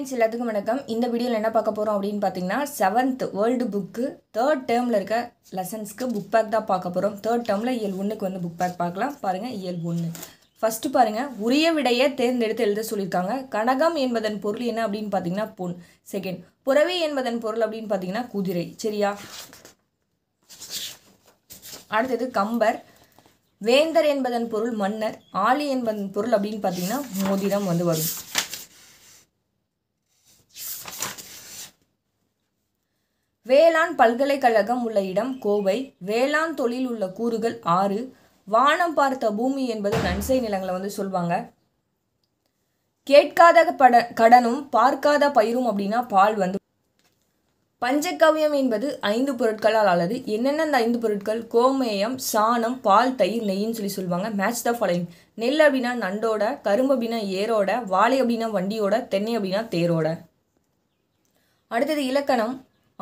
Friends எல்லாத்துக்கும் வணக்கம். இந்த வீடியோவில் என்ன பார்க்க போகிறோம் அப்படின்னு பார்த்தீங்கன்னா 7th வேர்ல்டு புக்கு 3rd டேர்மில் இருக்க லெசன்ஸ்க்கு புக் பேக் தான் பார்க்க போகிறோம். 3rd டேர்மில் இயல் 1க்கு வந்து புக் பேக் பார்க்கலாம். பாருங்கள், இயல் 1 ஃபஸ்ட்டு பாருங்கள், உரிய விடையை தேர்ந்தெடுத்து எழுத சொல்லியிருக்காங்க. கனகம் என்பதன் பொருள் என்ன அப்படின்னு பார்த்தீங்கன்னா பொன். செகண்ட், புறவி என்பதன் பொருள் அப்படின்னு பார்த்தீங்கன்னா குதிரை. சரியா? அடுத்தது கம்பர். வேந்தர் என்பதன் பொருள் மன்னர். ஆளி என்பதன் பொருள் அப்படின்னு பார்த்தீங்கன்னா மோதிரம் வந்து வரும். வேளாண் பல்கலைக்கழகம் உள்ள இடம் கோவை. வேளாண் தொழில் உள்ள கூறுகள் 6. வானம் பார்த்த பூமி என்பது நன்சை நிலங்களை வந்து சொல்லுவாங்க. கேட்காத கடனும் பார்க்காத பயிரும் அப்படின்னா பால் வந்து. பஞ்சகவ்யம் என்பது 5 பொருட்களால் ஆனது. என்னென்ன அந்த 5 பொருட்கள்? கோமேயம், சாணம், பால், தயிர், நெய்ன்னு சொல்லி சொல்லுவாங்க. Match the following. நெல் அப்படின்னா நண்டோட, கரும்பு அப்படின்னா ஏரோட, வாழை அப்படின்னா வண்டியோட, தென்னை அப்படின்னா தேரோட. அடுத்தது இலக்கணம்.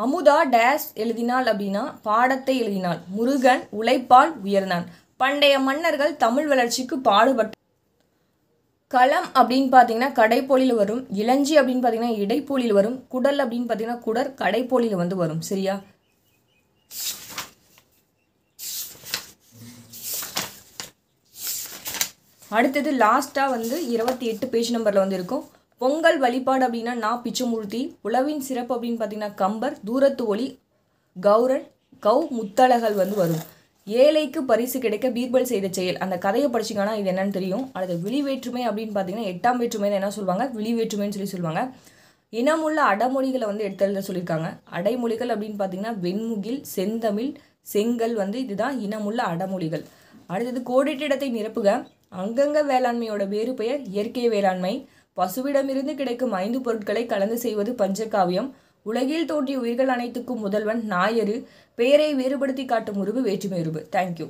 அமுதா டேஸ் எழுதினாள் அப்படின்னா பாடத்தை எழுதினாள். முருகன் உழைப்பால் உயர்ந்தான். பண்டைய மன்னர்கள் தமிழ் வளர்ச்சிக்கு பாடுபட்ட. களம் அப்படின்னு பார்த்தீங்கன்னா கடைப்போலியில் வரும். இளஞ்சி அப்படின்னு பார்த்தீங்கன்னா இடைப்போலியில் வரும். குடல் அப்படின்னு பார்த்தீங்கன்னா குடர் கடைப்போலியில் வந்து வரும். சரியா? அடுத்தது லாஸ்ட்டாக வந்து 28 பேஜ் நம்பரில் வந்து இருக்கும். பொங்கல் வழிபாடு அப்படின்னா நான் பிச்சமூர்த்தி. உழவின் சிறப்பு அப்படின்னு பார்த்தீங்கன்னா கம்பர். தூரத்து ஒளி கௌரன் முத்தழகல் வந்து வரும். ஏழைக்கு பரிசு கிடைக்க பீர்பல் செய்த செயல். அந்த கதையை படிச்சிங்கன்னா இது என்னன்னு தெரியும். அடுத்து விழிவேற்றுமை அப்படின்னு பார்த்தீங்கன்னா 8ஆம் வேற்றுமைன்னு என்ன சொல்லுவாங்க? விழிவேற்றுமைன்னு சொல்லி சொல்லுவாங்க. இனமுள்ள அடமொழிகளை வந்து எடுத்தெழுத சொல்லியிருக்காங்க. அடைமொழிகள் அப்படின்னு பார்த்தீங்கன்னா வெண்முகில், செந்தமிழ், செங்கல் வந்து இதுதான் இனமுள்ள அடமொழிகள். அடுத்தது கோடிட்ட இடத்தை நிரப்புக. அங்கங்க வேளாண்மையோட வேறு பெயர் இயற்கை வேளாண்மை. பசுவிடமிருந்து கிடைக்கும் 5 பொருட்களை கலந்து செய்வது பஞ்சகாவியம். உலகில் தோன்றிய உயிர்கள் அனைத்துக்கும் முதல்வன் ஞாயிறு. பெயரை வேறுபடுத்தி காட்டும் உருவு வேற்றுமை உருவு. தேங்க்யூ.